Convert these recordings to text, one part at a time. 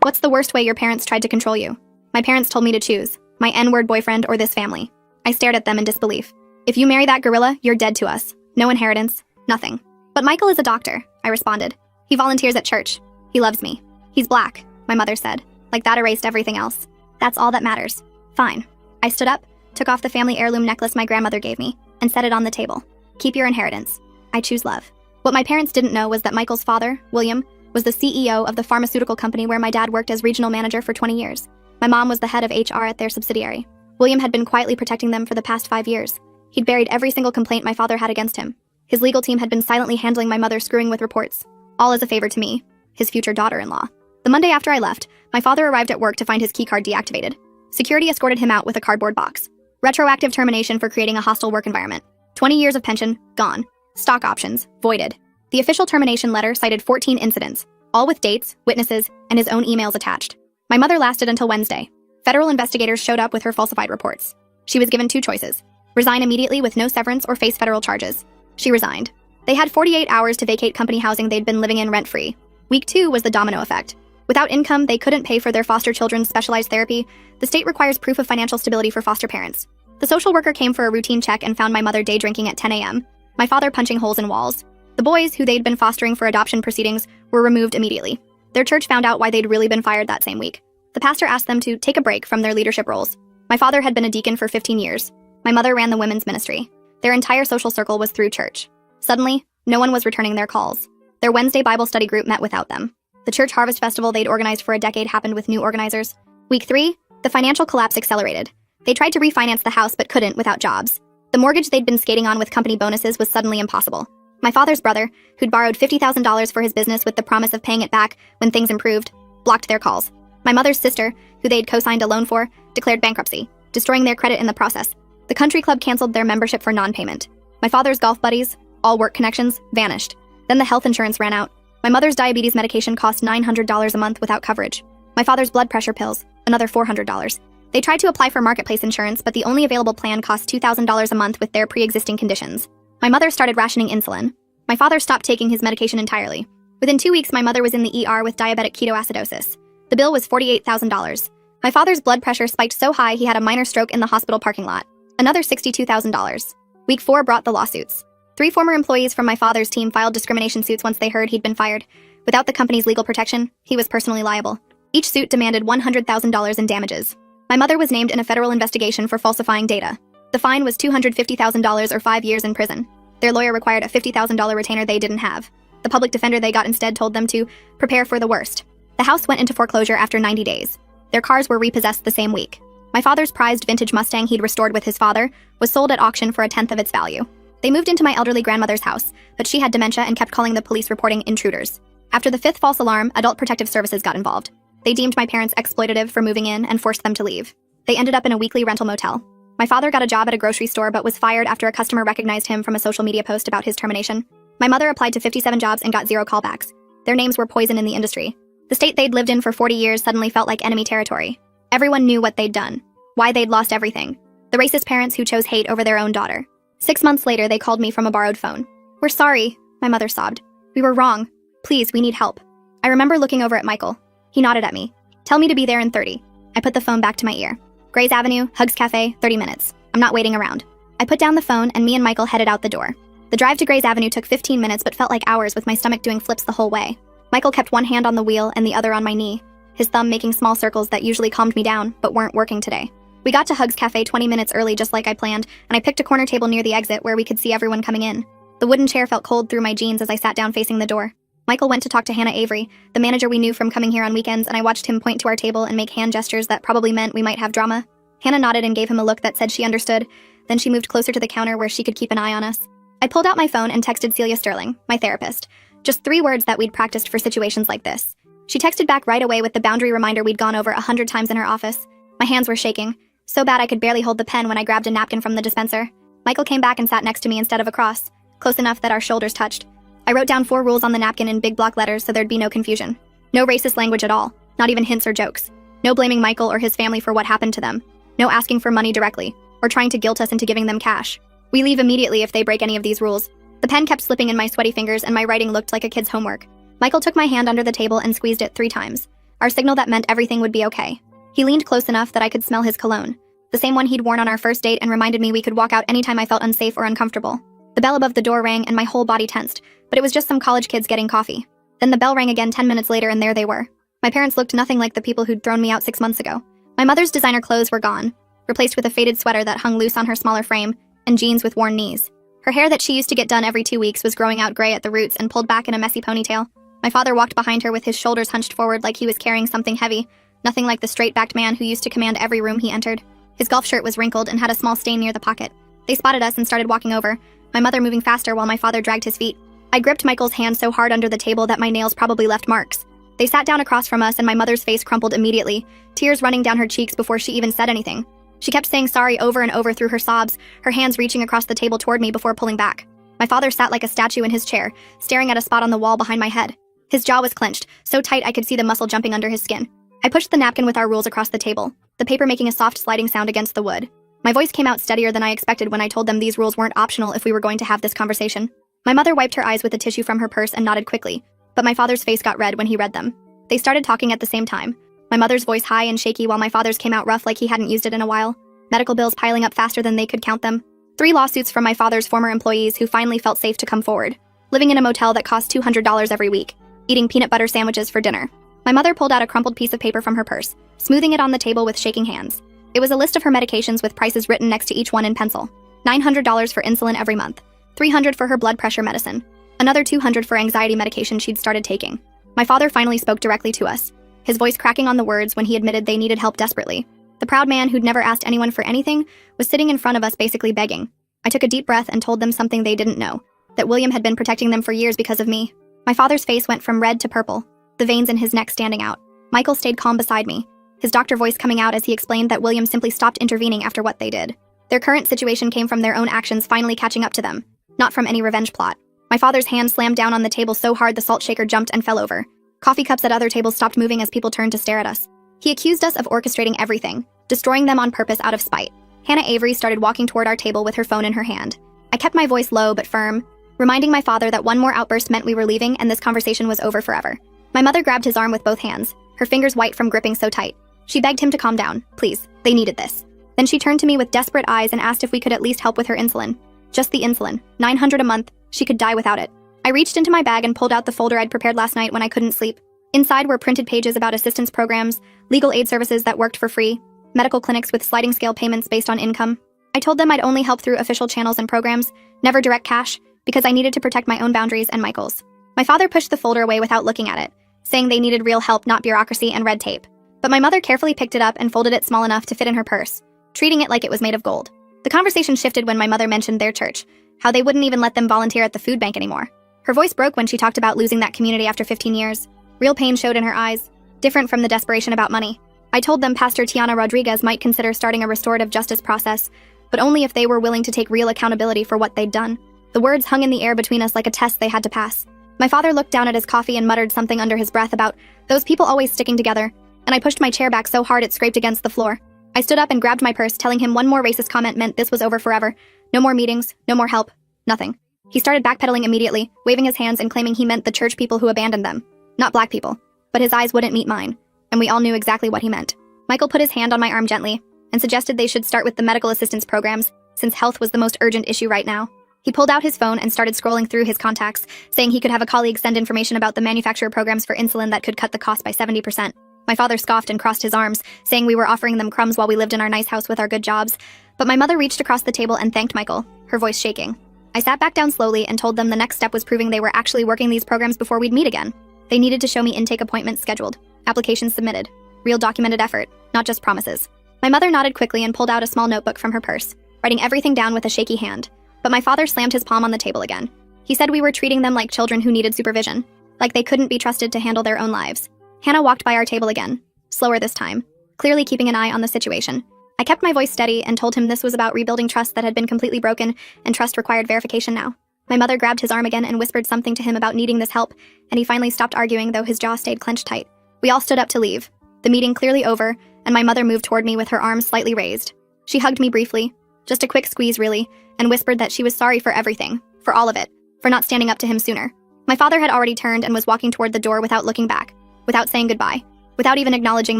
What's the worst way your parents tried to control you? My parents told me to choose, my N-word boyfriend or this family. I stared at them in disbelief. If you marry that gorilla, you're dead to us. No inheritance, nothing. But Michael is a doctor, I responded. He volunteers at church. He loves me. He's black, my mother said. Like that erased everything else. That's all that matters. Fine. I stood up, took off the family heirloom necklace my grandmother gave me, and set it on the table. Keep your inheritance. I choose love. What my parents didn't know was that Michael's father, William, was the CEO of the pharmaceutical company where my dad worked as regional manager for 20 years. My mom was the head of HR at their subsidiary. William had been quietly protecting them for the past 5 years. He'd buried every single complaint my father had against him. His legal team had been silently handling my mother screwing with reports, all as a favor to me, his future daughter-in-law. The Monday after I left, my father arrived at work to find his keycard deactivated. Security escorted him out with a cardboard box. Retroactive termination for creating a hostile work environment. 20 years of pension, gone. Stock options, voided. The official termination letter cited 14 incidents, all with dates, witnesses, and his own emails attached. My mother lasted until Wednesday. Federal investigators showed up with her falsified reports. She was given 2 choices: resign immediately with no severance or face federal charges. She resigned. They had 48 hours to vacate company housing they'd been living in rent-free. Week 2 was the domino effect. Without income, they couldn't pay for their foster children's specialized therapy. The state requires proof of financial stability for foster parents. The social worker came for a routine check and found my mother day drinking at 10 a.m., my father punching holes in walls. The boys, who they'd been fostering for adoption proceedings, were removed immediately. Their church found out why they'd really been fired that same week. The pastor asked them to take a break from their leadership roles. My father had been a deacon for 15 years. My mother ran the women's ministry. Their entire social circle was through church. Suddenly, no one was returning their calls. Their Wednesday Bible study group met without them. The church harvest festival they'd organized for a decade happened with new organizers. Week 3, the financial collapse accelerated. They tried to refinance the house but couldn't without jobs. The mortgage they'd been skating on with company bonuses was suddenly impossible. My father's brother, who'd borrowed $50,000 for his business with the promise of paying it back when things improved, blocked their calls. My mother's sister, who they'd co-signed a loan for, declared bankruptcy, destroying their credit in the process. The country club canceled their membership for non-payment. My father's golf buddies, all work connections, vanished. Then the health insurance ran out. My mother's diabetes medication cost $900 a month without coverage. My father's blood pressure pills, another $400. They tried to apply for marketplace insurance, but the only available plan cost $2,000 a month with their pre-existing conditions. My mother started rationing insulin. My father stopped taking his medication entirely. Within 2 weeks, my mother was in the ER with diabetic ketoacidosis. The bill was $48,000. My father's blood pressure spiked so high he had a minor stroke in the hospital parking lot. Another $62,000. Week 4 brought the lawsuits. 3 former employees from my father's team filed discrimination suits once they heard he'd been fired. Without the company's legal protection, he was personally liable. Each suit demanded $100,000 in damages. My mother was named in a federal investigation for falsifying data. The fine was $250,000 or 5 years in prison. Their lawyer required a $50,000 retainer they didn't have. The public defender they got instead told them to prepare for the worst. The house went into foreclosure after 90 days. Their cars were repossessed the same week. My father's prized vintage Mustang he'd restored with his father was sold at auction for 1/10 of its value. They moved into my elderly grandmother's house, but she had dementia and kept calling the police reporting intruders. After the 5th false alarm, Adult Protective Services got involved. They deemed my parents exploitative for moving in and forced them to leave. They ended up in a weekly rental motel. My father got a job at a grocery store but was fired after a customer recognized him from a social media post about his termination. My mother applied to 57 jobs and got 0 callbacks. Their names were poison in the industry. The state they'd lived in for 40 years suddenly felt like enemy territory. Everyone knew what they'd done, why they'd lost everything. The racist parents who chose hate over their own daughter. 6 months later, they called me from a borrowed phone. "We're sorry," my mother sobbed. "We were wrong. Please, we need help." I remember looking over at Michael. He nodded at me. "Tell me to be there in 30. I put the phone back to my ear. Grays Avenue, Hugs Cafe, 30 minutes. I'm not waiting around. I put down the phone and me and Michael headed out the door. The drive to Grays Avenue took 15 minutes but felt like hours with my stomach doing flips the whole way. Michael kept one hand on the wheel and the other on my knee, his thumb making small circles that usually calmed me down but weren't working today. We got to Hugs Cafe 20 minutes early just like I planned, and I picked a corner table near the exit where we could see everyone coming in. The wooden chair felt cold through my jeans as I sat down facing the door. Michael went to talk to Hannah Avery, the manager we knew from coming here on weekends, and I watched him point to our table and make hand gestures that probably meant we might have drama. Hannah nodded and gave him a look that said she understood. Then she moved closer to the counter where she could keep an eye on us. I pulled out my phone and texted Celia Sterling, my therapist. Just 3 words that we'd practiced for situations like this. She texted back right away with the boundary reminder we'd gone over 100 times in her office. My hands were shaking, so bad I could barely hold the pen when I grabbed a napkin from the dispenser. Michael came back and sat next to me instead of across, close enough that our shoulders touched. I wrote down 4 rules on the napkin in big block letters so there'd be no confusion. No racist language at all, not even hints or jokes. No blaming Michael or his family for what happened to them. No asking for money directly, or trying to guilt us into giving them cash. We leave immediately if they break any of these rules. The pen kept slipping in my sweaty fingers and my writing looked like a kid's homework. Michael took my hand under the table and squeezed it 3 times. our signal that meant everything would be okay. He leaned close enough that I could smell his cologne, the same one he'd worn on our first date, and reminded me we could walk out anytime I felt unsafe or uncomfortable. The bell above the door rang and my whole body tensed, but it was just some college kids getting coffee. Then the bell rang again 10 minutes later and there they were. My parents looked nothing like the people who'd thrown me out 6 months ago. My mother's designer clothes were gone, replaced with a faded sweater that hung loose on her smaller frame, and jeans with worn knees. Her hair that she used to get done every 2 weeks was growing out gray at the roots and pulled back in a messy ponytail. My father walked behind her with his shoulders hunched forward like he was carrying something heavy, nothing like the straight-backed man who used to command every room he entered. His golf shirt was wrinkled and had a small stain near the pocket. They spotted us and started walking over, my mother moving faster while my father dragged his feet. I gripped Michael's hand so hard under the table that my nails probably left marks. They sat down across from us and my mother's face crumpled immediately, tears running down her cheeks before she even said anything. She kept saying sorry over and over through her sobs, her hands reaching across the table toward me before pulling back. My father sat like a statue in his chair, staring at a spot on the wall behind my head. His jaw was clenched, so tight I could see the muscle jumping under his skin. I pushed the napkin with our rules across the table, the paper making a soft sliding sound against the wood. My voice came out steadier than I expected when I told them these rules weren't optional if we were going to have this conversation. My mother wiped her eyes with a tissue from her purse and nodded quickly, but my father's face got red when he read them. They started talking at the same time, my mother's voice high and shaky while my father's came out rough like he hadn't used it in a while. Medical bills piling up faster than they could count them. 3 lawsuits from my father's former employees who finally felt safe to come forward. Living in a motel that cost $200 every week. Eating peanut butter sandwiches for dinner. My mother pulled out a crumpled piece of paper from her purse, smoothing it on the table with shaking hands. It was a list of her medications with prices written next to each one in pencil. $900 for insulin every month. $300 for her blood pressure medicine. Another $200 for anxiety medication she'd started taking. My father finally spoke directly to us, his voice cracking on the words when he admitted they needed help desperately. The proud man who'd never asked anyone for anything was sitting in front of us basically begging. I took a deep breath and told them something they didn't know, that William had been protecting them for years because of me. My father's face went from red to purple, the veins in his neck standing out. Michael stayed calm beside me, his doctor voice coming out as he explained that William simply stopped intervening after what they did. Their current situation came from their own actions finally catching up to them, not from any revenge plot. My father's hand slammed down on the table so hard the salt shaker jumped and fell over. Coffee cups at other tables stopped moving as people turned to stare at us. He accused us of orchestrating everything, destroying them on purpose out of spite. Hannah Avery started walking toward our table with her phone in her hand. I kept my voice low but firm, reminding my father that one more outburst meant we were leaving and this conversation was over forever. My mother grabbed his arm with both hands, her fingers white from gripping so tight. She begged him to calm down, please, they needed this. Then she turned to me with desperate eyes and asked if we could at least help with her insulin. Just the insulin, $900 a month, she could die without it. I reached into my bag and pulled out the folder I'd prepared last night when I couldn't sleep. Inside were printed pages about assistance programs, legal aid services that worked for free, medical clinics with sliding scale payments based on income. I told them I'd only help through official channels and programs, never direct cash, because I needed to protect my own boundaries and Michael's. My father pushed the folder away without looking at it, saying they needed real help, not bureaucracy and red tape. But my mother carefully picked it up and folded it small enough to fit in her purse, treating it like it was made of gold. The conversation shifted when my mother mentioned their church, how they wouldn't even let them volunteer at the food bank anymore. Her voice broke when she talked about losing that community after 15 years. Real pain showed in her eyes, different from the desperation about money. I told them Pastor Tiana Rodriguez might consider starting a restorative justice process, but only if they were willing to take real accountability for what they'd done. The words hung in the air between us like a test they had to pass. My father looked down at his coffee and muttered something under his breath about those people always sticking together, and I pushed my chair back so hard it scraped against the floor. I stood up and grabbed my purse, telling him one more racist comment meant this was over forever. No more meetings, no more help, nothing. He started backpedaling immediately, waving his hands and claiming he meant the church people who abandoned them. Not black people. But his eyes wouldn't meet mine, and we all knew exactly what he meant. Michael put his hand on my arm gently and suggested they should start with the medical assistance programs, since health was the most urgent issue right now. He pulled out his phone and started scrolling through his contacts, saying he could have a colleague send information about the manufacturer programs for insulin that could cut the cost by 70%. My father scoffed and crossed his arms, saying we were offering them crumbs while we lived in our nice house with our good jobs. But my mother reached across the table and thanked Michael, her voice shaking. I sat back down slowly and told them the next step was proving they were actually working these programs before we'd meet again. They needed to show me intake appointments scheduled, applications submitted, real documented effort, not just promises. My mother nodded quickly and pulled out a small notebook from her purse, writing everything down with a shaky hand. But my father slammed his palm on the table again. He said we were treating them like children who needed supervision, like they couldn't be trusted to handle their own lives. Hannah walked by our table again, slower this time, clearly keeping an eye on the situation. I kept my voice steady and told him this was about rebuilding trust that had been completely broken, and trust required verification now. My mother grabbed his arm again and whispered something to him about needing this help, and he finally stopped arguing, though his jaw stayed clenched tight. We all stood up to leave, the meeting clearly over, and my mother moved toward me with her arms slightly raised. She hugged me briefly, just a quick squeeze really, and whispered that she was sorry for everything, for all of it, for not standing up to him sooner. My father had already turned and was walking toward the door without looking back, without saying goodbye. without even acknowledging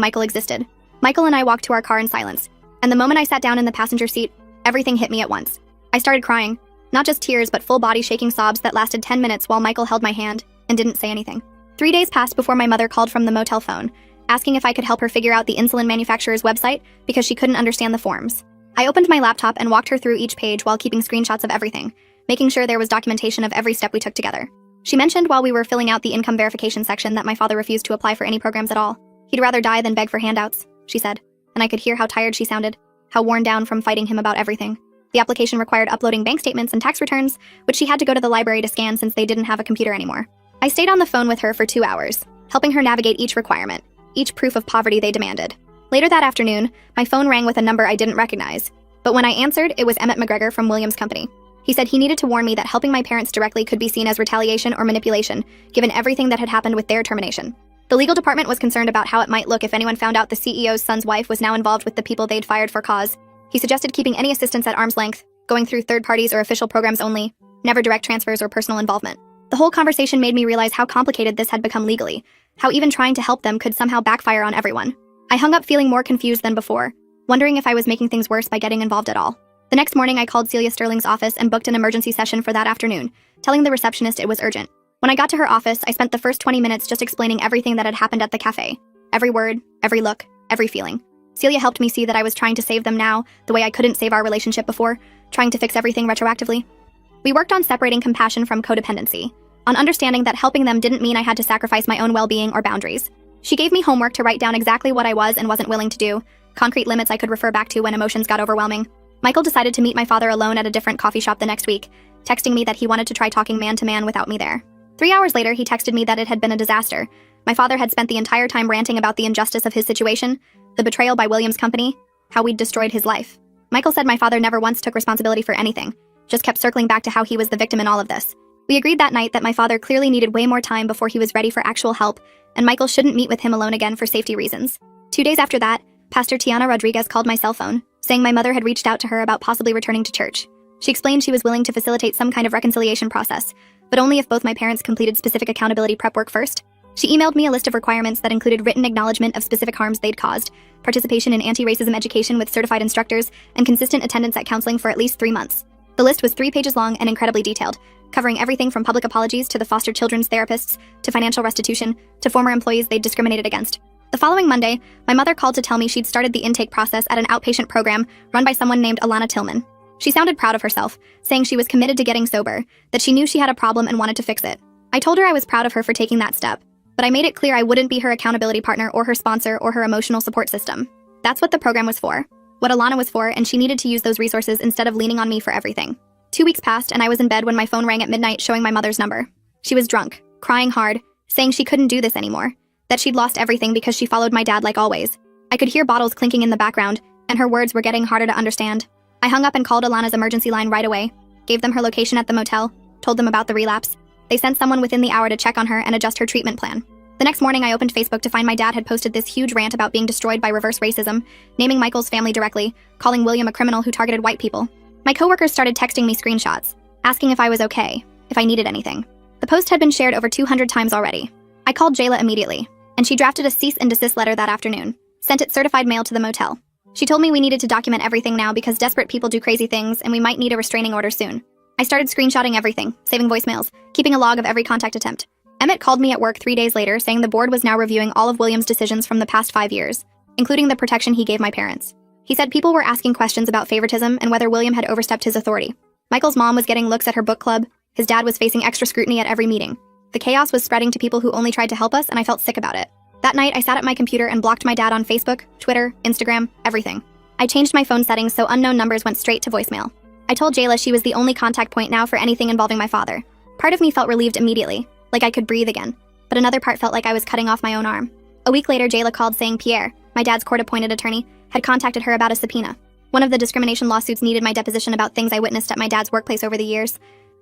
Michael existed. Michael and I walked to our car in silence, and the moment I sat down in the passenger seat, everything hit me at once. I started crying, not just tears but full body shaking sobs that lasted 10 minutes while Michael held my hand and didn't say anything. 3 days passed before my mother called from the motel phone, asking if I could help her figure out the insulin manufacturer's website because she couldn't understand the forms. I opened my laptop and walked her through each page while keeping screenshots of everything, making sure there was documentation of every step we took together. She mentioned while we were filling out the income verification section that my father refused to apply for any programs at all. He'd rather die than beg for handouts, she said, and I could hear how tired she sounded, how worn down from fighting him about everything. The application required uploading bank statements and tax returns, which she had to go to the library to scan since they didn't have a computer anymore. I stayed on the phone with her for 2 hours, helping her navigate each requirement, each proof of poverty they demanded. Later that afternoon, my phone rang with a number I didn't recognize, but when I answered, it was Emmett McGregor from Williams' company. He said he needed to warn me that helping my parents directly could be seen as retaliation or manipulation, given everything that had happened with their termination. The legal department was concerned about how it might look if anyone found out the CEO's son's wife was now involved with the people they'd fired for cause. He suggested keeping any assistance at arm's length, going through third parties or official programs only, never direct transfers or personal involvement. The whole conversation made me realize how complicated this had become legally, how even trying to help them could somehow backfire on everyone. I hung up feeling more confused than before, wondering if I was making things worse by getting involved at all. The next morning, I called Celia Sterling's office and booked an emergency session for that afternoon, telling the receptionist it was urgent. When I got to her office, I spent the first 20 minutes just explaining everything that had happened at the cafe. Every word, every look, every feeling. Celia helped me see that I was trying to save them now, the way I couldn't save our relationship before, trying to fix everything retroactively. We worked on separating compassion from codependency, on understanding that helping them didn't mean I had to sacrifice my own well-being or boundaries. She gave me homework to write down exactly what I was and wasn't willing to do, concrete limits I could refer back to when emotions got overwhelming. Michael decided to meet my father alone at a different coffee shop the next week, texting me that he wanted to try talking man-to-man without me there. 3 hours later, he texted me that it had been a disaster. My father had spent the entire time ranting about the injustice of his situation, the betrayal by Williams' company, how we'd destroyed his life. Michael said my father never once took responsibility for anything, just kept circling back to how he was the victim in all of this. We agreed that night that my father clearly needed way more time before he was ready for actual help, and Michael shouldn't meet with him alone again for safety reasons. 2 days after that, Pastor Tiana Rodriguez called my cell phone, saying my mother had reached out to her about possibly returning to church. She explained she was willing to facilitate some kind of reconciliation process, but only if both my parents completed specific accountability prep work first. She emailed me a list of requirements that included written acknowledgement of specific harms they'd caused, participation in anti-racism education with certified instructors, and consistent attendance at counseling for at least 3 months. The list was 3 pages long and incredibly detailed, covering everything from public apologies to the foster children's therapists, to financial restitution, to former employees they'd discriminated against. The following Monday, my mother called to tell me she'd started the intake process at an outpatient program run by someone named Alana Tillman. She sounded proud of herself, saying she was committed to getting sober, that she knew she had a problem and wanted to fix it. I told her I was proud of her for taking that step, but I made it clear I wouldn't be her accountability partner or her sponsor or her emotional support system. That's what the program was for, what Alana was for, and she needed to use those resources instead of leaning on me for everything. 2 weeks passed and I was in bed when my phone rang at midnight showing my mother's number. She was drunk, crying hard, saying she couldn't do this anymore, that she'd lost everything because she followed my dad like always. I could hear bottles clinking in the background, and her words were getting harder to understand. I hung up and called Alana's emergency line right away, gave them her location at the motel, told them about the relapse. They sent someone within the hour to check on her and adjust her treatment plan. The next morning, I opened Facebook to find my dad had posted this huge rant about being destroyed by reverse racism, naming Michael's family directly, calling William a criminal who targeted white people. My coworkers started texting me screenshots, asking if I was okay, if I needed anything. The post had been shared over 200 times already. I called Jayla immediately, and she drafted a cease and desist letter that afternoon, sent it certified mail to the motel. She told me we needed to document everything now because desperate people do crazy things and we might need a restraining order soon. I started screenshotting everything, saving voicemails, keeping a log of every contact attempt. Emmett called me at work 3 days later saying the board was now reviewing all of Williams' decisions from the past 5 years, including the protection he gave my parents. He said people were asking questions about favoritism and whether William had overstepped his authority. Michael's mom was getting looks at her book club, his dad was facing extra scrutiny at every meeting. The chaos was spreading to people who only tried to help us, and I felt sick about it. That night, I sat at my computer and blocked my dad on Facebook, Twitter, Instagram, everything. I changed my phone settings so unknown numbers went straight to voicemail. I told Jayla she was the only contact point now for anything involving my father. Part of me felt relieved immediately, like I could breathe again, but another part felt like I was cutting off my own arm. A week later, Jayla called saying Pierre, my dad's court-appointed attorney, had contacted her about a subpoena. One of the discrimination lawsuits needed my deposition about things I witnessed at my dad's workplace over the years.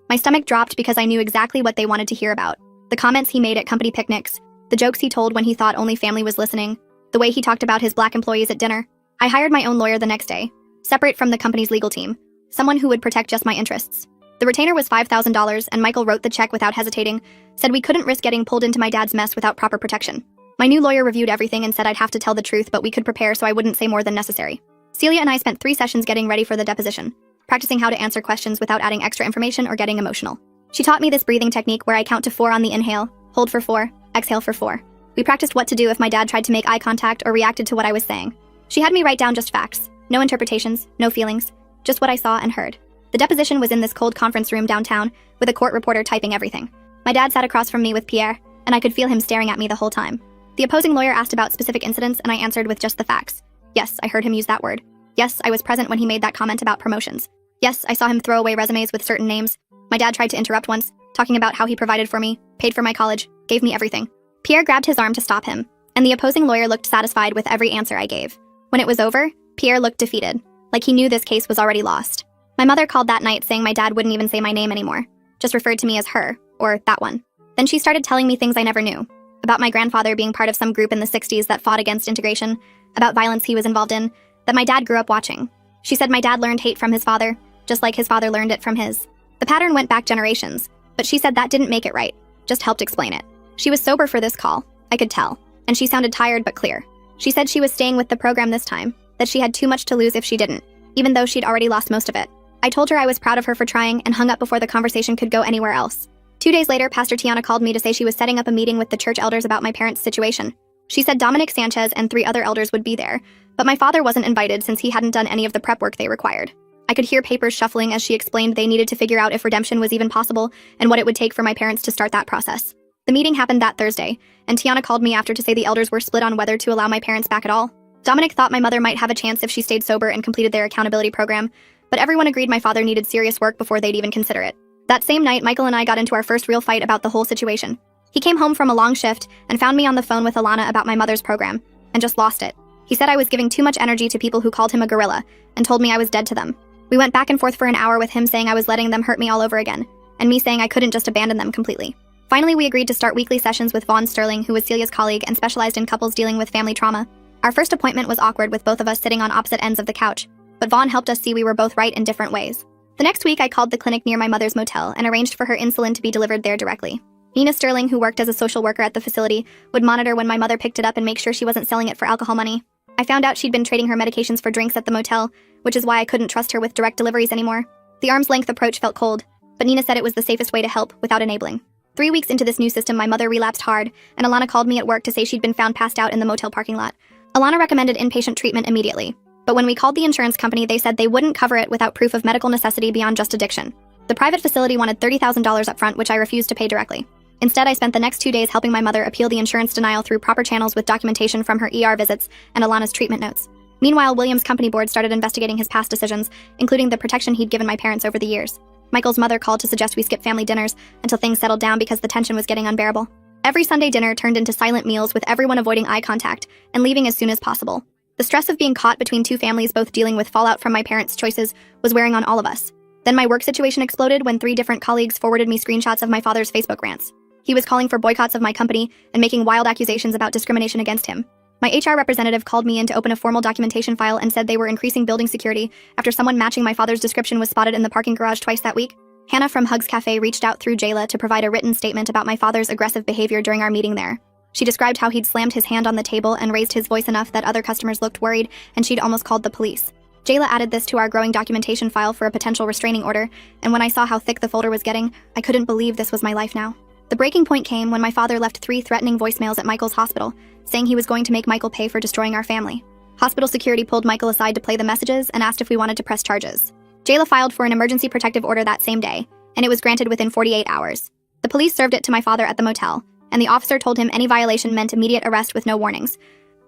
My stomach dropped because I knew exactly what they wanted to hear about. The comments he made at company picnics, the jokes he told when he thought only family was listening, the way he talked about his black employees at dinner. I hired my own lawyer the next day, separate from the company's legal team, someone who would protect just my interests. The retainer was $5,000, and Michael wrote the check without hesitating, said we couldn't risk getting pulled into my dad's mess without proper protection. My new lawyer reviewed everything and said I'd have to tell the truth, but we could prepare so I wouldn't say more than necessary. Celia and I spent 3 sessions getting ready for the deposition, practicing how to answer questions without adding extra information or getting emotional. She taught me this breathing technique where I count to 4 on the inhale, hold for 4, exhale for 4. We practiced what to do if my dad tried to make eye contact or reacted to what I was saying. She had me write down just facts, no interpretations, no feelings, just what I saw and heard. The deposition was in this cold conference room downtown, with a court reporter typing everything. My dad sat across from me with Pierre, and I could feel him staring at me the whole time. The opposing lawyer asked about specific incidents, and I answered with just the facts. Yes, I heard him use that word. Yes, I was present when he made that comment about promotions. Yes, I saw him throw away resumes with certain names. My dad tried to interrupt once, talking about how he provided for me, paid for my college, gave me everything. Pierre grabbed his arm to stop him, and the opposing lawyer looked satisfied with every answer I gave. When it was over, Pierre looked defeated, like he knew this case was already lost. My mother called that night saying my dad wouldn't even say my name anymore, just referred to me as her, or that one. Then she started telling me things I never knew, about my grandfather being part of some group in the 60s that fought against integration, about violence he was involved in, that my dad grew up watching. She said my dad learned hate from his father, just like his father learned it from his. The pattern went back generations, but she said that didn't make it right, just helped explain it. She was sober for this call, I could tell, and she sounded tired but clear. She said she was staying with the program this time, that she had too much to lose if she didn't, even though she'd already lost most of it. I told her I was proud of her for trying and hung up before the conversation could go anywhere else. 2 days later, Pastor Tiana called me to say she was setting up a meeting with the church elders about my parents' situation. She said Dominic Sanchez and 3 other elders would be there, but my father wasn't invited since he hadn't done any of the prep work they required. I could hear papers shuffling as she explained they needed to figure out if redemption was even possible and what it would take for my parents to start that process. The meeting happened that Thursday, and Tiana called me after to say the elders were split on whether to allow my parents back at all. Dominic thought my mother might have a chance if she stayed sober and completed their accountability program, but everyone agreed my father needed serious work before they'd even consider it. That same night, Michael and I got into our first real fight about the whole situation. He came home from a long shift and found me on the phone with Alana about my mother's program, and just lost it. He said I was giving too much energy to people who called him a gorilla, and told me I was dead to them. We went back and forth for an hour with him saying I was letting them hurt me all over again, and me saying I couldn't just abandon them completely. Finally, we agreed to start weekly sessions with Vaughn Sterling, who was Celia's colleague and specialized in couples dealing with family trauma. Our first appointment was awkward with both of us sitting on opposite ends of the couch, but Vaughn helped us see we were both right in different ways. The next week, I called the clinic near my mother's motel and arranged for her insulin to be delivered there directly. Nina Sterling, who worked as a social worker at the facility, would monitor when my mother picked it up and make sure she wasn't selling it for alcohol money. I found out she'd been trading her medications for drinks at the motel, which is why I couldn't trust her with direct deliveries anymore. The arm's length approach felt cold, but Nina said it was the safest way to help without enabling. 3 weeks into this new system, my mother relapsed hard, and Alana called me at work to say she'd been found passed out in the motel parking lot. Alana recommended inpatient treatment immediately, but when we called the insurance company, they said they wouldn't cover it without proof of medical necessity beyond just addiction. The private facility wanted $30,000 up front, which I refused to pay directly. Instead, I spent the next 2 days helping my mother appeal the insurance denial through proper channels with documentation from her ER visits and Alana's treatment notes. Meanwhile, William's company board started investigating his past decisions, including the protection he'd given my parents over the years. Michael's mother called to suggest we skip family dinners until things settled down because the tension was getting unbearable. Every Sunday dinner turned into silent meals with everyone avoiding eye contact and leaving as soon as possible. The stress of being caught between 2 families both dealing with fallout from my parents' choices was wearing on all of us. Then my work situation exploded when 3 different colleagues forwarded me screenshots of my father's Facebook rants. He was calling for boycotts of my company and making wild accusations about discrimination against him. My HR representative called me in to open a formal documentation file and said they were increasing building security after someone matching my father's description was spotted in the parking garage twice that week. Hannah from Hugs Cafe reached out through Jayla to provide a written statement about my father's aggressive behavior during our meeting there. She described how he'd slammed his hand on the table and raised his voice enough that other customers looked worried, and she'd almost called the police. Jayla added this to our growing documentation file for a potential restraining order, and when I saw how thick the folder was getting, I couldn't believe this was my life now. The breaking point came when my father left 3 threatening voicemails at Michael's hospital, saying he was going to make Michael pay for destroying our family. Hospital security pulled Michael aside to play the messages and asked if we wanted to press charges. Jayla filed for an emergency protective order that same day, and it was granted within 48 hours. The police served it to my father at the motel, and the officer told him any violation meant immediate arrest with no warnings.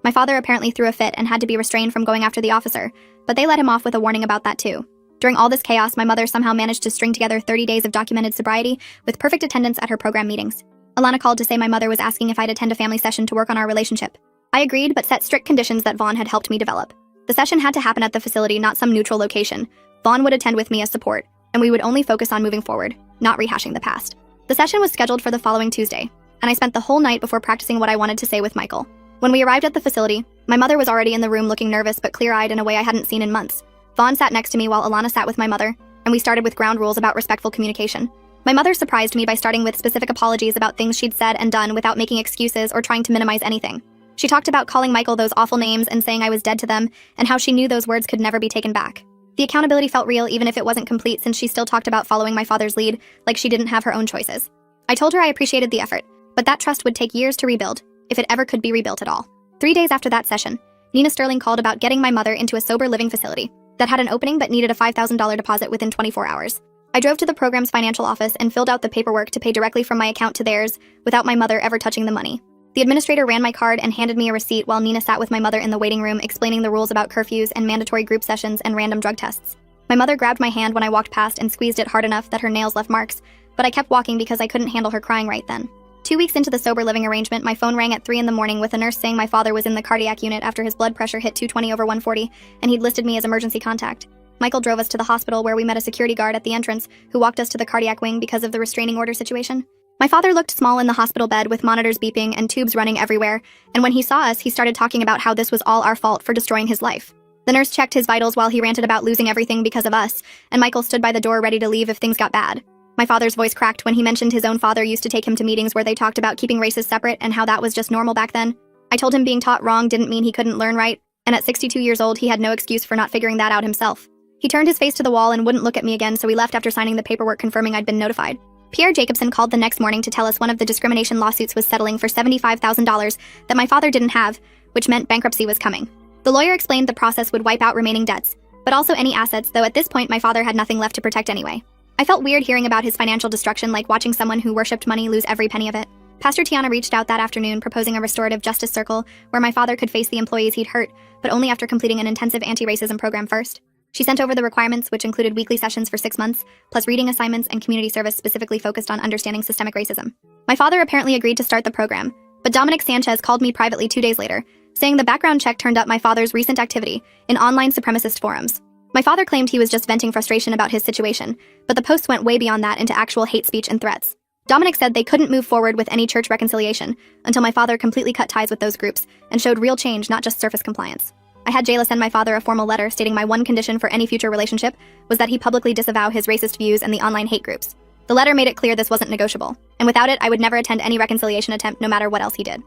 My father apparently threw a fit and had to be restrained from going after the officer, but they let him off with a warning about that too. During all this chaos, my mother somehow managed to string together 30 days of documented sobriety with perfect attendance at her program meetings. Alana called to say my mother was asking if I'd attend a family session to work on our relationship. I agreed, but set strict conditions that Vaughn had helped me develop. The session had to happen at the facility, not some neutral location. Vaughn would attend with me as support, and we would only focus on moving forward, not rehashing the past. The session was scheduled for the following Tuesday, and I spent the whole night before practicing what I wanted to say with Michael. When we arrived at the facility, my mother was already in the room looking nervous but clear-eyed in a way I hadn't seen in months. Vaughn sat next to me while Alana sat with my mother, and we started with ground rules about respectful communication. My mother surprised me by starting with specific apologies about things she'd said and done without making excuses or trying to minimize anything. She talked about calling Michael those awful names and saying I was dead to them, and how she knew those words could never be taken back. The accountability felt real even if it wasn't complete, since she still talked about following my father's lead, like she didn't have her own choices. I told her I appreciated the effort, but that trust would take years to rebuild, if it ever could be rebuilt at all. 3 days after that session, Nina Sterling called about getting my mother into a sober living facility that had an opening but needed a $5,000 deposit within 24 hours. I drove to the program's financial office and filled out the paperwork to pay directly from my account to theirs, without my mother ever touching the money. The administrator ran my card and handed me a receipt while Nina sat with my mother in the waiting room explaining the rules about curfews and mandatory group sessions and random drug tests. My mother grabbed my hand when I walked past and squeezed it hard enough that her nails left marks, but I kept walking because I couldn't handle her crying right then. 2 weeks into the sober living arrangement, my phone rang at 3 in the morning with a nurse saying my father was in the cardiac unit after his blood pressure hit 220/140, and he'd listed me as emergency contact. Michael drove us to the hospital where we met a security guard at the entrance who walked us to the cardiac wing because of the restraining order situation. My father looked small in the hospital bed with monitors beeping and tubes running everywhere, and when he saw us, he started talking about how this was all our fault for destroying his life. The nurse checked his vitals while he ranted about losing everything because of us, and Michael stood by the door ready to leave if things got bad. My father's voice cracked when he mentioned his own father used to take him to meetings where they talked about keeping races separate and how that was just normal back then. I told him being taught wrong didn't mean he couldn't learn right, and at 62 years old, he had no excuse for not figuring that out himself. He turned his face to the wall and wouldn't look at me again, so we left after signing the paperwork confirming I'd been notified. Pierre Jacobson called the next morning to tell us one of the discrimination lawsuits was settling for $75,000 that my father didn't have, which meant bankruptcy was coming. The lawyer explained the process would wipe out remaining debts, but also any assets, though at this point my father had nothing left to protect anyway. I felt weird hearing about his financial destruction, like watching someone who worshipped money lose every penny of it. Pastor Tiana reached out that afternoon proposing a restorative justice circle where my father could face the employees he'd hurt, but only after completing an intensive anti-racism program first. She sent over the requirements, which included weekly sessions for 6 months, plus reading assignments and community service specifically focused on understanding systemic racism. My father apparently agreed to start the program, but Dominic Sanchez called me privately 2 days later, saying the background check turned up my father's recent activity in online supremacist forums. My father claimed he was just venting frustration about his situation, but the posts went way beyond that into actual hate speech and threats. Dominic said they couldn't move forward with any church reconciliation until my father completely cut ties with those groups and showed real change, not just surface compliance. I had Jayla send my father a formal letter stating my one condition for any future relationship was that he publicly disavow his racist views and the online hate groups. The letter made it clear this wasn't negotiable, and without it, I would never attend any reconciliation attempt no matter what else he did.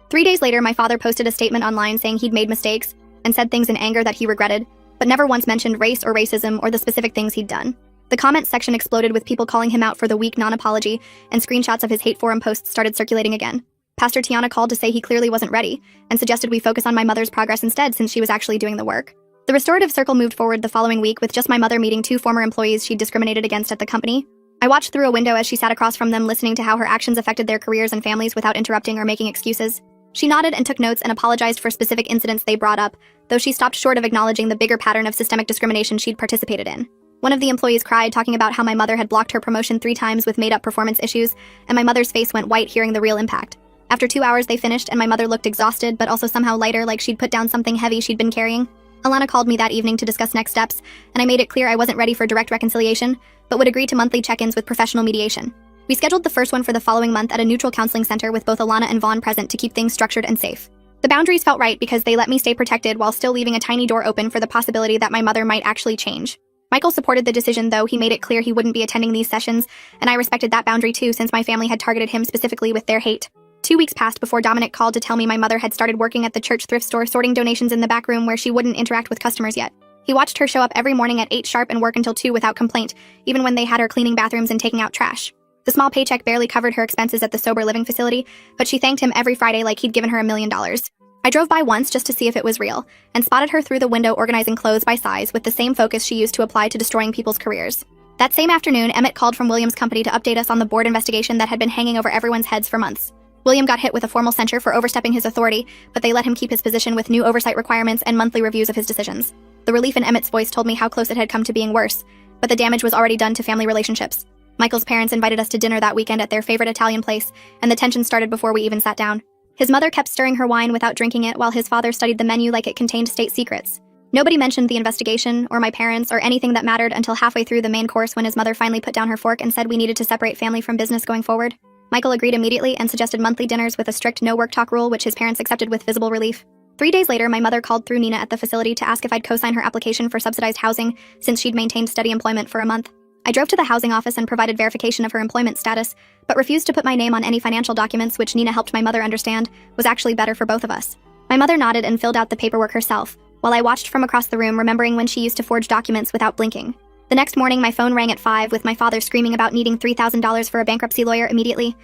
3 days later, my father posted a statement online saying he'd made mistakes and said things in anger that he regretted, but never once mentioned race or racism or the specific things he'd done. The comments section exploded with people calling him out for the weak non-apology, and screenshots of his hate forum posts started circulating again. Pastor Tiana called to say he clearly wasn't ready, and suggested we focus on my mother's progress instead since she was actually doing the work. The restorative circle moved forward the following week with just my mother meeting 2 former employees she'd discriminated against at the company. I watched through a window as she sat across from them listening to how her actions affected their careers and families without interrupting or making excuses. She nodded and took notes and apologized for specific incidents they brought up, though she stopped short of acknowledging the bigger pattern of systemic discrimination she'd participated in. One of the employees cried, talking about how my mother had blocked her promotion 3 times with made-up performance issues, and my mother's face went white hearing the real impact. After 2 hours, they finished, and my mother looked exhausted, but also somehow lighter, like she'd put down something heavy she'd been carrying. Alana called me that evening to discuss next steps, and I made it clear I wasn't ready for direct reconciliation, but would agree to monthly check-ins with professional mediation. We scheduled the first one for the following month at a neutral counseling center with both Alana and Vaughn present to keep things structured and safe. The boundaries felt right because they let me stay protected while still leaving a tiny door open for the possibility that my mother might actually change. Michael supported the decision, though he made it clear he wouldn't be attending these sessions, and I respected that boundary too since my family had targeted him specifically with their hate. 2 weeks passed before Dominic called to tell me my mother had started working at the church thrift store sorting donations in the back room where she wouldn't interact with customers yet. He watched her show up every morning at 8 sharp and work until 2 without complaint, even when they had her cleaning bathrooms and taking out trash. The small paycheck barely covered her expenses at the sober living facility, but she thanked him every Friday like he'd given her $1 million. I drove by once just to see if it was real, and spotted her through the window organizing clothes by size with the same focus she used to apply to destroying people's careers. That same afternoon, Emmett called from William's company to update us on the board investigation that had been hanging over everyone's heads for months. William got hit with a formal censure for overstepping his authority, but they let him keep his position with new oversight requirements and monthly reviews of his decisions. The relief in Emmett's voice told me how close it had come to being worse, but the damage was already done to family relationships. Michael's parents invited us to dinner that weekend at their favorite Italian place, and the tension started before we even sat down. His mother kept stirring her wine without drinking it while his father studied the menu like it contained state secrets. Nobody mentioned the investigation, or my parents, or anything that mattered until halfway through the main course when his mother finally put down her fork and said we needed to separate family from business going forward. Michael agreed immediately and suggested monthly dinners with a strict no work talk rule, which his parents accepted with visible relief. 3 days later, my mother called through Nina at the facility to ask if I'd co-sign her application for subsidized housing since she'd maintained steady employment for a month. I drove to the housing office and provided verification of her employment status, but refused to put my name on any financial documents, which Nina helped my mother understand was actually better for both of us. My mother nodded and filled out the paperwork herself, while I watched from across the room, remembering when she used to forge documents without blinking. The next morning, my phone rang at 5 with my father screaming about needing $3,000 for a bankruptcy lawyer immediately.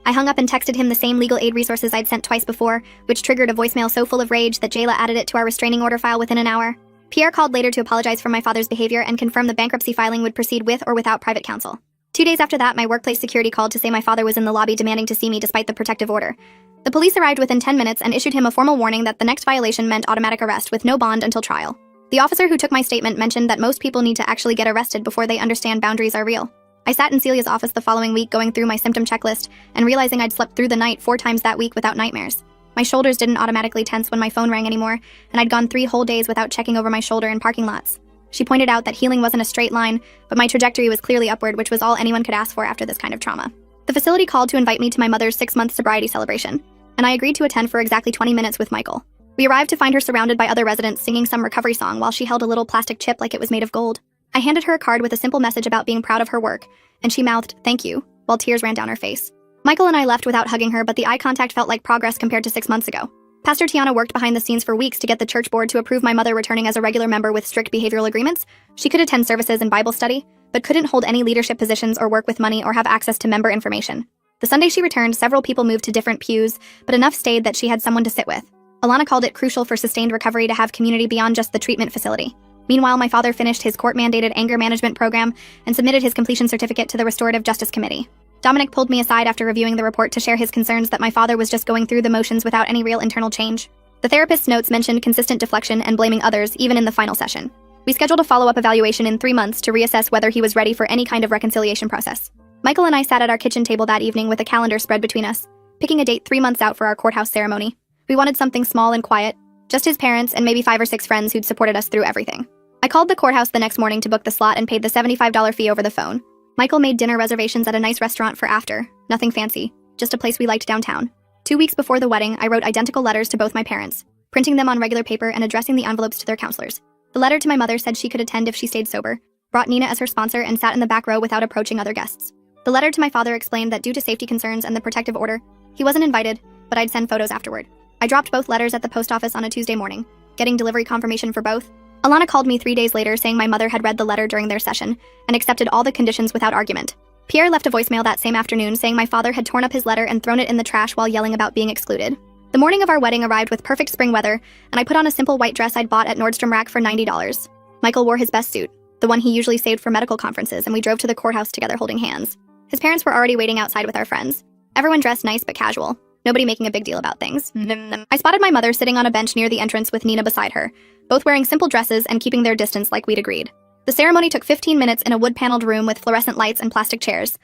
I hung up and texted him the same legal aid resources I'd sent twice before, which triggered a voicemail so full of rage that Jayla added it to our restraining order file within an hour. Pierre called later to apologize for my father's behavior and confirm the bankruptcy filing would proceed with or without private counsel. 2 days after that, my workplace security called to say my father was in the lobby demanding to see me despite the protective order. The police arrived within 10 minutes and issued him a formal warning that the next violation meant automatic arrest with no bond until trial. The officer who took my statement mentioned that most people need to actually get arrested before they understand boundaries are real. I sat in Celia's office the following week going through my symptom checklist and realizing I'd slept through the night 4 times that week without nightmares. My shoulders didn't automatically tense when my phone rang anymore, and I'd gone 3 whole days without checking over my shoulder in parking lots. She pointed out that healing wasn't a straight line, but my trajectory was clearly upward, which was all anyone could ask for after this kind of trauma. The facility called to invite me to my mother's 6-month sobriety celebration, and I agreed to attend for exactly 20 minutes with Michael. We arrived to find her surrounded by other residents singing some recovery song while she held a little plastic chip like it was made of gold. I handed her a card with a simple message about being proud of her work, and she mouthed, "Thank you," while tears ran down her face. Michael and I left without hugging her, but the eye contact felt like progress compared to 6 months ago. Pastor Tiana worked behind the scenes for weeks to get the church board to approve my mother returning as a regular member with strict behavioral agreements. She could attend services and Bible study, but couldn't hold any leadership positions or work with money or have access to member information. The Sunday she returned, several people moved to different pews, but enough stayed that she had someone to sit with. Alana called it crucial for sustained recovery to have community beyond just the treatment facility. Meanwhile, my father finished his court-mandated anger management program and submitted his completion certificate to the Restorative Justice Committee. Dominic pulled me aside after reviewing the report to share his concerns that my father was just going through the motions without any real internal change. The therapist's notes mentioned consistent deflection and blaming others, even in the final session. We scheduled a follow-up evaluation in 3 months to reassess whether he was ready for any kind of reconciliation process. Michael and I sat at our kitchen table that evening with a calendar spread between us, picking a date 3 months out for our courthouse ceremony. We wanted something small and quiet, just his parents and maybe 5 or 6 friends who'd supported us through everything. I called the courthouse the next morning to book the slot and paid the $75 fee over the phone. Michael made dinner reservations at a nice restaurant for after, nothing fancy, just a place we liked downtown. 2 weeks before the wedding, I wrote identical letters to both my parents, printing them on regular paper and addressing the envelopes to their counselors. The letter to my mother said she could attend if she stayed sober, brought Nina as her sponsor, and sat in the back row without approaching other guests. The letter to my father explained that due to safety concerns and the protective order, he wasn't invited, but I'd send photos afterward. I dropped both letters at the post office on a Tuesday morning, getting delivery confirmation for both. Alana called me 3 days later saying my mother had read the letter during their session and accepted all the conditions without argument. Pierre left a voicemail that same afternoon saying my father had torn up his letter and thrown it in the trash while yelling about being excluded. The morning of our wedding arrived with perfect spring weather, and I put on a simple white dress I'd bought at Nordstrom Rack for $90. Michael wore his best suit, the one he usually saved for medical conferences, and we drove to the courthouse together holding hands. His parents were already waiting outside with our friends. Everyone dressed nice but casual, nobody making a big deal about things. I spotted my mother sitting on a bench near the entrance with Nina beside her, both wearing simple dresses and keeping their distance like we'd agreed. The ceremony took 15 minutes in a wood-paneled room with fluorescent lights and plastic chairs.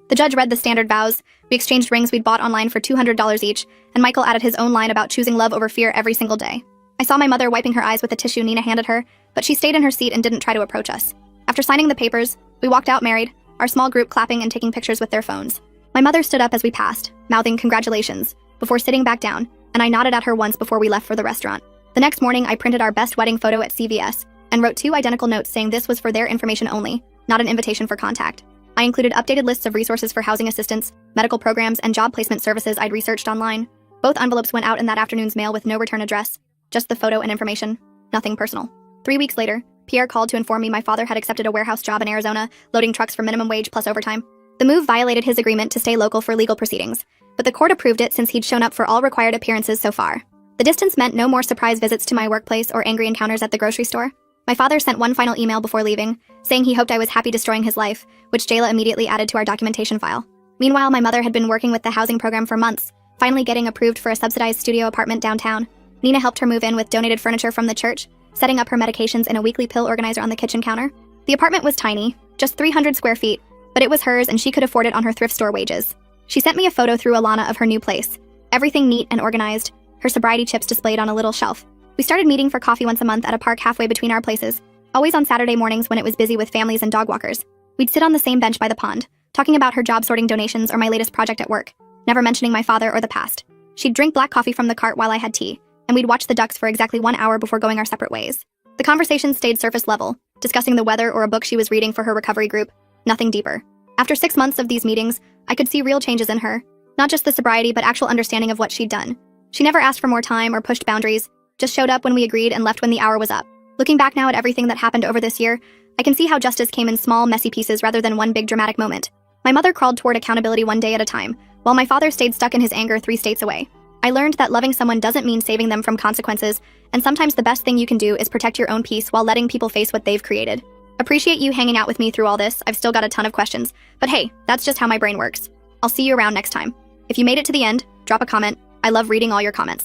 The judge read the standard vows, we exchanged rings we'd bought online for $200 each, and Michael added his own line about choosing love over fear every single day. I saw my mother wiping her eyes with a tissue Nina handed her, but she stayed in her seat and didn't try to approach us. After signing the papers, we walked out married, our small group clapping and taking pictures with their phones. My mother stood up as we passed, mouthing congratulations, before sitting back down, and I nodded at her once before we left for the restaurant. The next morning, I printed our best wedding photo at CVS and wrote 2 identical notes saying this was for their information only, not an invitation for contact. I included updated lists of resources for housing assistance, medical programs, and job placement services I'd researched online. Both envelopes went out in that afternoon's mail with no return address, just the photo and information, nothing personal. 3 weeks later, Pierre called to inform me my father had accepted a warehouse job in Arizona, loading trucks for minimum wage plus overtime. The move violated his agreement to stay local for legal proceedings, but the court approved it since he'd shown up for all required appearances so far. The distance meant no more surprise visits to my workplace or angry encounters at the grocery store. My father sent one final email before leaving, saying he hoped I was happy destroying his life, which Jayla immediately added to our documentation file. Meanwhile, my mother had been working with the housing program for months, finally getting approved for a subsidized studio apartment downtown. Nina helped her move in with donated furniture from the church, setting up her medications in a weekly pill organizer on the kitchen counter. The apartment was tiny, just 300 square feet, but it was hers and she could afford it on her thrift store wages. She sent me a photo through Alana of her new place, everything neat and organized, her sobriety chips displayed on a little shelf. We started meeting for coffee once a month at a park halfway between our places, always on Saturday mornings when it was busy with families and dog walkers. We'd sit on the same bench by the pond, talking about her job sorting donations or my latest project at work, never mentioning my father or the past. She'd drink black coffee from the cart while I had tea, and we'd watch the ducks for exactly 1 hour before going our separate ways. The conversation stayed surface level, discussing the weather or a book she was reading for her recovery group. nothing deeper. After 6 months of these meetings, I could see real changes in her. Not just the sobriety, but actual understanding of what she'd done. She never asked for more time or pushed boundaries, just showed up when we agreed and left when the hour was up. Looking back now at everything that happened over this year, I can see how justice came in small, messy pieces rather than one big dramatic moment. My mother crawled toward accountability one day at a time, while my father stayed stuck in his anger 3 states away. I learned that loving someone doesn't mean saving them from consequences, and sometimes the best thing you can do is protect your own peace while letting people face what they've created. Appreciate you hanging out with me through all this. I've still got a ton of questions, but hey, that's just how my brain works. I'll see you around next time. If you made it to the end, drop a comment. I love reading all your comments.